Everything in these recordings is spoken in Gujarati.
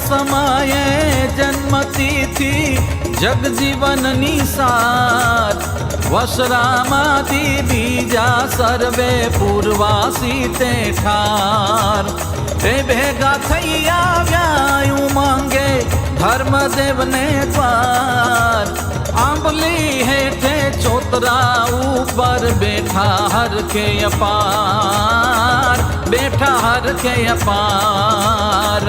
સમયે જન્મતિથિ જગજીવનની સાર વસરામાંથી બીજા સર્વે પૂર્વાસી તે ઠાર તે ભેગા થઈ આવ્યા ઉમંગે ધર્મદેવને દ્વાર આંબલી હેઠે ચોતરા ઉપર બેઠા હરખે અપાર બેઠા હરખે અપાર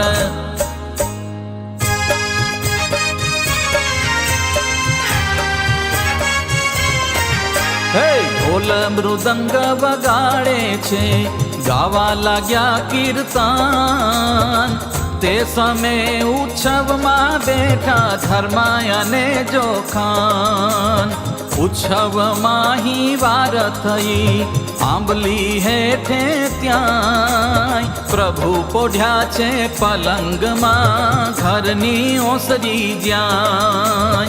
ઢોલ મૃદંગ વગાડે છે ગાવા લાગ્યા કીર્તન તે સમયે ઉત્સવમાં બેઠા ધર્માયને જોખાન ઉત્સવમાં હી વાર થઈ આંબલી હેઠે ત્યાં પ્રભુ પોઢ્યા છે પલંગમાં ઘરની ઓસરી જ્યાં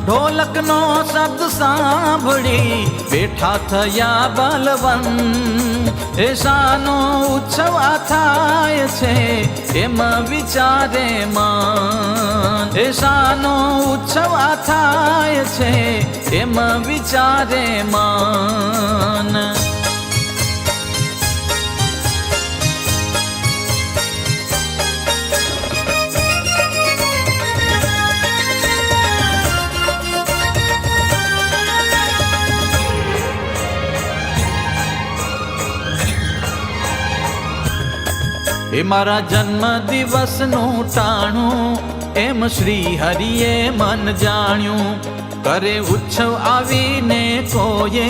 ઢોલકનો શબ્દ સાંભળી બેઠા થયા બલવંત એશાનો ઉત્સવ થાય છે એમ વિચારે મન એશાનો ઉત્સવ થાય છે એમ વિચારે મન એ મારા જન્મ દિવસનું ટાણું એમ શ્રી હરિએ મન જાણ્યું કરે ઉત્સવ આવીને કોઈએ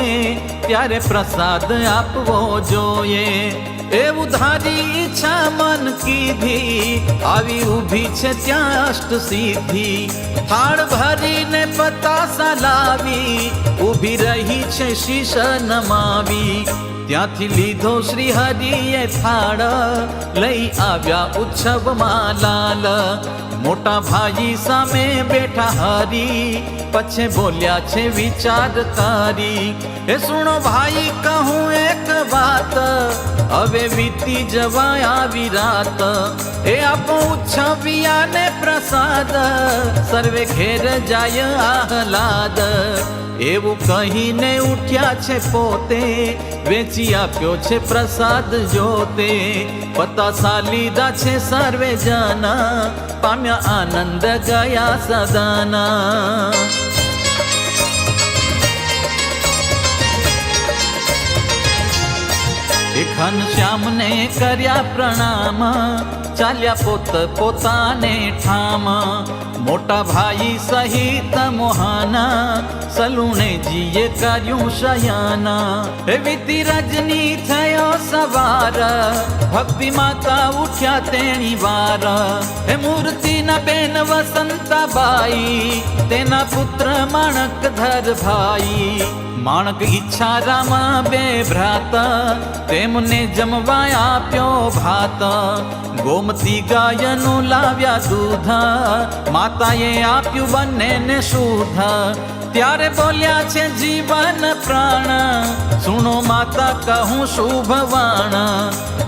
ત્યારે પ્રસાદ આપવો જોઈએ એવું ધારી ઈચ્છા મન કીધી આવી ઊભી છે ત્યાં અષ્ટ સિદ્ધિ થાળ ભરીને પતાસા લાવી ઊભી રહી છે શીશ નમાવી ત્યાંથી લીધો શ્રી હરિએ થાળ લઈ આવ્યા ઉત્સવમાં લાલ મોટા ભાઈ સામે બેઠા હરી પછી બોલ્યા છે વિચાર કરી એ સુણો ભાઈ કહું એક વાત હવે વીતી જવાય આવી રાત એ આપો ઉત્સવિયાને પ્રસાદ સર્વે ઘેર જાય આહલાદ એવું કહીને ઉઠ્યા છે પોતે વેચી આપ્યો છે પ્રસાદ જોતે પતાસા લીધા છે સર્વે જાના પામ્યા આનંદ ગયા સદાના એ ઘનશ્યામને કર્યા પ્રણામ ચાલ્યા પોત પોતાને ઠામ મોટા ભાઈ સહિત મોહાના સલુણેજીએ કર્યું શયાના એ વીતી રજની થયો સવાર ભક્તિ માતા ઉઠ્યા તેની વાર એ મૂર્તિના બેન વસંતાબાઈ તેના પુત્ર માણકધર ભાઈ માણક ઈચ્છારામાં બે ભ્રાત તેમને જમવા આપ્યો ભાત ગોમતી ગાયનું લાવ્યા દૂધ માતાએ આપ્યું બંનેને શુદ્ધ ત્યારે બોલ્યા છે જીવન પ્રાણ સુણો માતા કહું શુભવાણ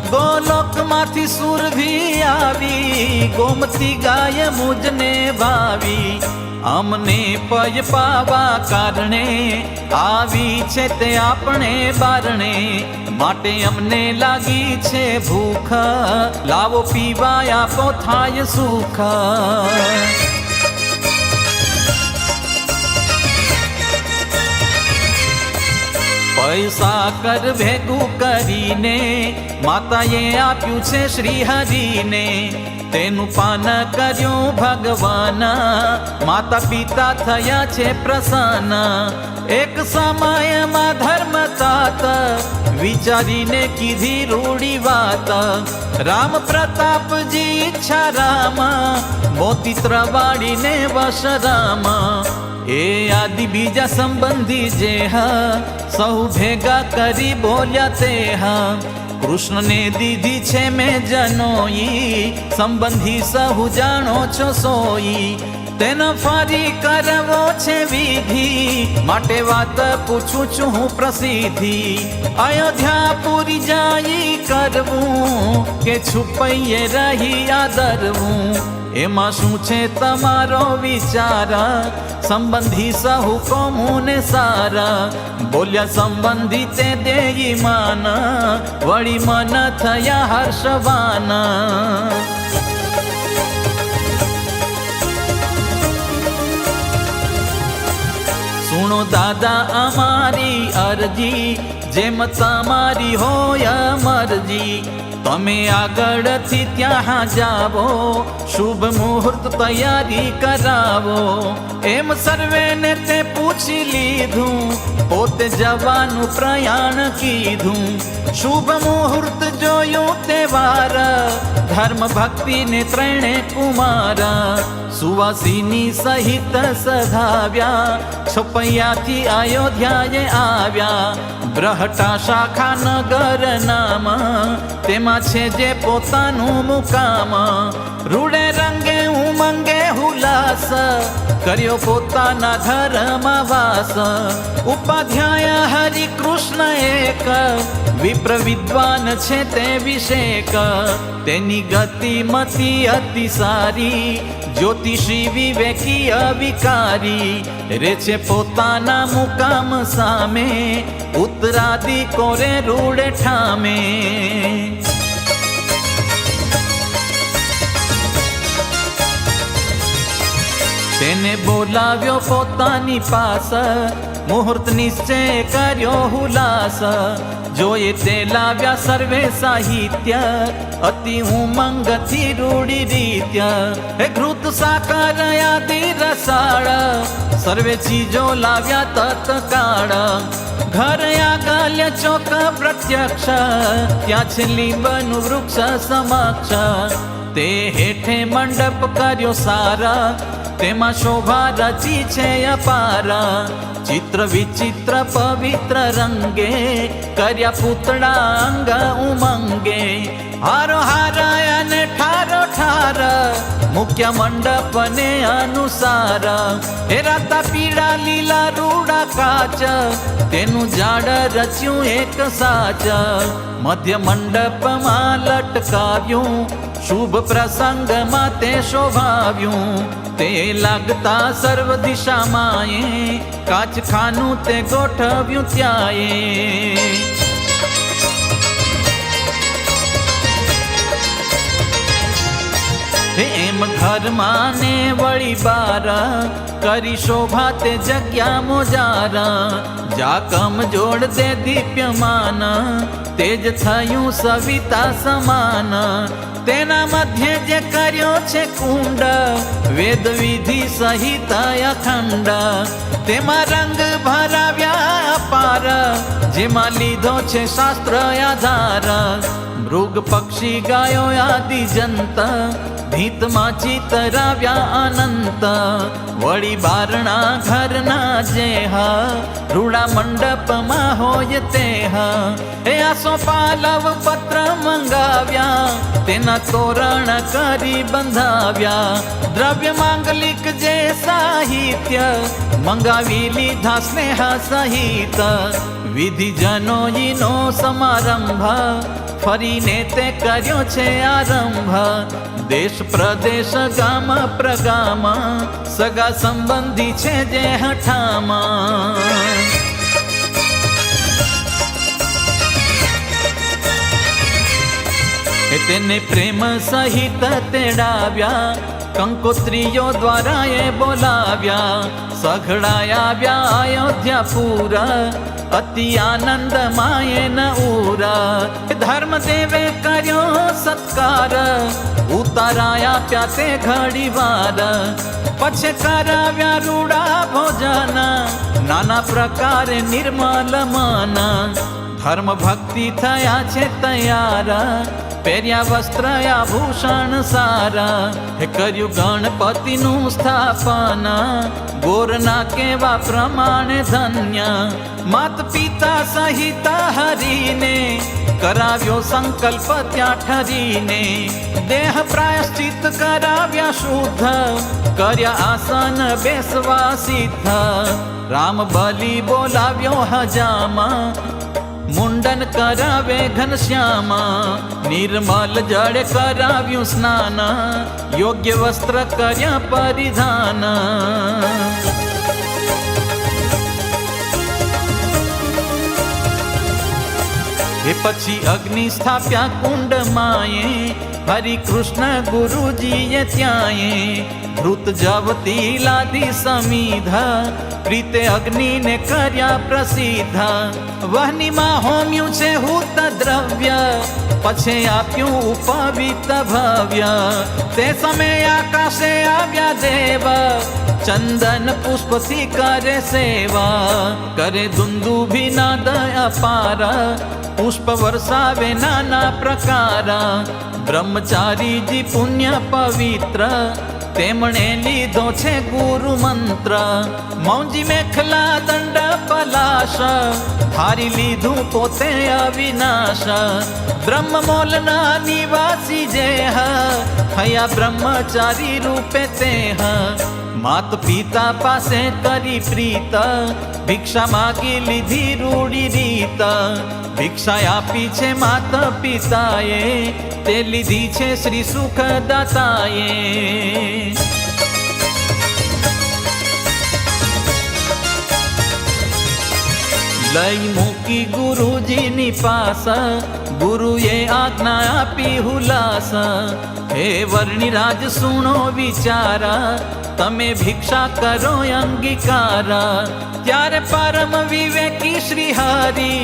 ગોલોકમાંથી સુરભી આવી ગોમતી ગાય મુજને ભાવી અમને પય પાવા કારણે આવી છે તે આપણે બારણે માટે અમને લાગી છે ભૂખ લાવો પીવા આપો થાય સુખ પૈસા કર ભેગું કરીને માતાએ આપ્યું છે શ્રી હરિને તેનું પાન કર્યું ભગવાન માતા પિતા થયા છે પ્રસન્ન એક સમયમાં ધર્મતાત વિચારીને કીધી રૂડી વાત રામ પ્રતાપજી ઈચ્છા રામ મોતી ત્રવાડીને વશ રામ એ આદિ બીજા સંબંધી જે સૌ ભેગા કરી બોલ્યા તે કૃષ્ણને દીધી છે મેં જનોઈ સંબંધી સહુ જાણો છો સોઈ તેનો ફરી કરવો છે વિધિ માટે વાત પૂછું છું હું પ્રસિદ્ધિ અયોધ્યા પૂરી જાય કરવું કે છુપૈયે રહી આદરવું એમાં શું છે તમારો વિચાર? સંબંધી સહુ કોમુને સારા, બોલ્યા સંબંધી તે દેઈ માન, વળી મન થયા હર્ષવાન. સુણો દાદા અમારી અરજી, જેમ તમારી હોય મરજી, તમે આગળથી ત્યાં જાવો, શુભ મુહૂર્ત તૈયારી કરાવો. એમ સર્વેને તે પૂછી લીધું, પોતે જવાનું પ્રયાણ કીધું. શુભ મુહૂર્ત જોયું તે વાર, ધર્મ ભક્તિને ત્રણે કુમાર, સુવાસીની સહિત સધાવ્યા, છપૈયાથી અયોધ્યાએ આવ્યા. બ્રહટા શાખા નગર નામ, તેમાં છે જે પોતાનું મુકામ. રૂડે રંગે ઉમંગે હુલાસ, કર્યો પોતાના ઘરમાં વાસ. ઉપાધ્યાય હરિ કૃષ્ણ એક, વિપ્ર વિદ્વાન છે તે વિષેક. તેની ગતિમતી અતિ સારી, જ્યોતિષી વિવેકી અવિકારી. રે છે પોતાના મુકામ સામે, ઉત્તરાદિ કોરે રૂડે ઠામે. તેને બોલાવ્યો પોતાની પાસ, મુહૂર્ત નિશ્ચય કર્યો હુલાસ. જોયે તે લાવ્યા સર્વે સાહિત્ય, અતિ ઉમંગથી રૂડી રીત્ય. હે ઘૃત સાકર આદિ રસાળ, સર્વે ચીજો લાવ્યા તત્કાળ. ઘર આગલ્ય ચોક પ્રત્યક્ષ, ત્યાં છે લીંબનું વૃક્ષ સમક્ષ. તે હેઠે મંડપ કર્યો સારા, તેમાં શોભા રચી છે અપાર. ચિત્ર વિચિત્ર પવિત્ર રંગે, કર્યા પૂતળા અંગ ઉમંગે. હારો હારાય અને ઠારો ઠાર, મુખ્ય મંડપ ને અનુસાર. હે રાતા પીળા લીલા રૂડા કાચ, તેનું ઝાડ રચ્યું એક સાચ. મધ્ય મંડપમાં લટકાવ્યું, શુભ પ્રસંગમાં તે શોભાવ્યું. તે લાગતા સર્વ દિશામાં, કાચ ખાનું તે ગોઠવ્યું ત્યાંએ. એમ ઘરમાં ને વળી બાર, કરી શોભા તે જગ્યા મોજારા. જાકમ જોડ દે દીપ્યમાન, તેજ થયું સવિતા સમાન. તેના મધ્ય જે કર્યો છે કુંડ, વેદ વિધિ સહિત અખંડ. તેમાં રંગ ભરાવ્યા અપાર, જેમાં લીધો છે શાસ્ત્ર આધાર. મૃગ પક્ષી ગાયો આદિ જંત, ભીતમાં ચિતરાવ્યા અનંત. વળી બારણા ઘરના જેહ, રૂડા મંડપમાં હોય તેહ. એ આસો પાલવ પત્ર મંગાવ્યા, તેના તોરણ કરી બંધાવ્યા. દ્રવ્ય માંગલિક જે સાહિત્ય, મંગાવી લીધા સ્નેહ સહિત. વિધિ જનોઈનો સમારંભ, ફરીને તે કર્યો છે આરંભ. દેશ પ્રદેશ ગામ પ્રગામ, સગા સંબંધી છે જે હઠામાં. તેને પ્રેમ સહિત તેડાવ્યા, કંકોત્રીઓ દ્વારા એ બોલાવ્યા. સઘળાયા અયોધ્યાપુર, અતિ આનંદ માયન ઉરા. ધર્મદેવે કર્યો સત્કાર, ઉતારાયા પ્યા તે ઘડી વાર. પછી કરાવ્યા રૂડા ભોજન, નાના પ્રકારે નિર્મલ મન. ધર્મ ભક્તિ થયા છે તૈયાર, પહેર્યા વસ્ત્ર આભૂષણ સારા. હે કર્યું ગણપતિનું સ્થાપન, ગોરના કેવા પ્રમાણે ધન્ય. માત પિતા સહિત હરીને, કરાવ્યો સંકલ્પ ત્યાં ઠરીને. દેહ પ્રાયશ્ચિત કરાવ્યા શુદ્ધ, કર્યા આસન બેસવા સિદ્ધ. રામ બલિ બોલાવ્યો હજામાં, મુંડન કરાવે ઘનશ્યામા, નિર્મલ જળ કરાવ્યું સ્નાન, યોગ્ય વસ્ત્ર કર્યા પરિધાન. એ પછી અગ્નિ સ્થાપ્યા કુંડ માયે, હરિકૃષ્ણ ગુરુજીએ ત્યાંએ. ધૃત જવતી લાદી સમીધ, પ્રીતે અગ્નિને કર્યા પ્રસિદ્ધ. વહનીમાં હોમ્યું છે હૂત દ્રવ્ય, પછી આપ્યું ઉપવિત ભવ્ય. તે સમયે આકાશે આવ્યા દેવ, ચંદન પુષ્પથી કરે સેવા. કરે દુંદુભી નાદ અપાર, પુષ્પ વર્ષાવે નાના પ્રકાર. બ્રહ્મચારીજી પુણ્ય પવિત્ર, તેમણે લીધો છે ગુરુ મંત્ર. મૌંજી મેખલા દંડ પલાશ, હારી લીધું પોતે અવિનાશ. બ્રહ્મમોલના નિવાસી જેહ, થયા બ્રહ્મચારી રૂપે તેહ. માત પિતા પાસે કરી પ્રીત, ભિક્ષા માગી લીધી રૂડી રીત. ભિક્ષા આપી છે માતા પિતાએ, તે લીધી છે શ્રી સુખદાતાએ. લઈ મૂકી ગુરુજીની પાસ, ગુરુએ આજ્ઞા આપી હુલાસ. હે વર્ણિરાજ સુણો વિચાર, તમે ભિક્ષા કરો અંગીકાર. ત્યારે પરમ વિવેકી શ્રી હરિ,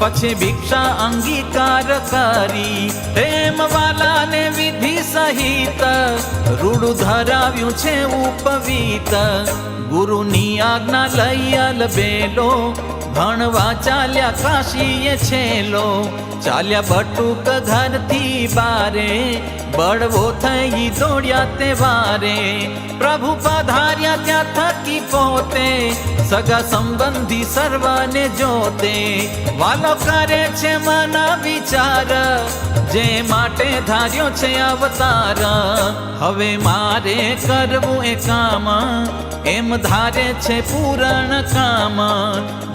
પછી ભિક્ષા અંગીકાર કરી. પ્રેમ વાલાને વિધિ સહિત, રૂડું ધરાવ્યું છે ઉપવીત. ગુરુની આજ્ઞા લઈ અલબેલો, ભણવા ચાલ્યા કાશીએ છેલો. ચાલ્યા બટુક ઘરથી બારે, બળવો થઈ દોડ્યા તે વારે. પ્રભુ પધાર્યા ત્યાં થકી પોતે, સગા સંબંધી સર્વને જોતે. વાલો કરે છે મન વિચાર, જે માટે ધાર્યો છે અવતાર. હવે મારે કરવું એ કામ, એમ ધારે છે પૂરણ કામ.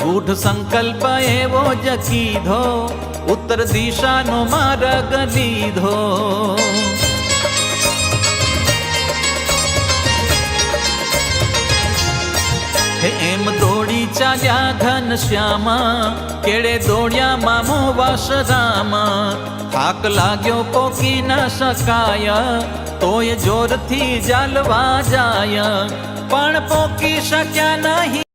ગૂઢ સંકલ્પ એવો જ કીધો, ઉત્તર દિશાનો માર્ગ લીધો. એમ દોડી ચાલ્યા ઘનશ્યામા, કેળે દોડ્યા મામો વાસરામા. થાક લાગ્યો પોકી ન શકાય, તોય જોરથી ચાલવા જાય, પણ પોકી શક્યા નહીં.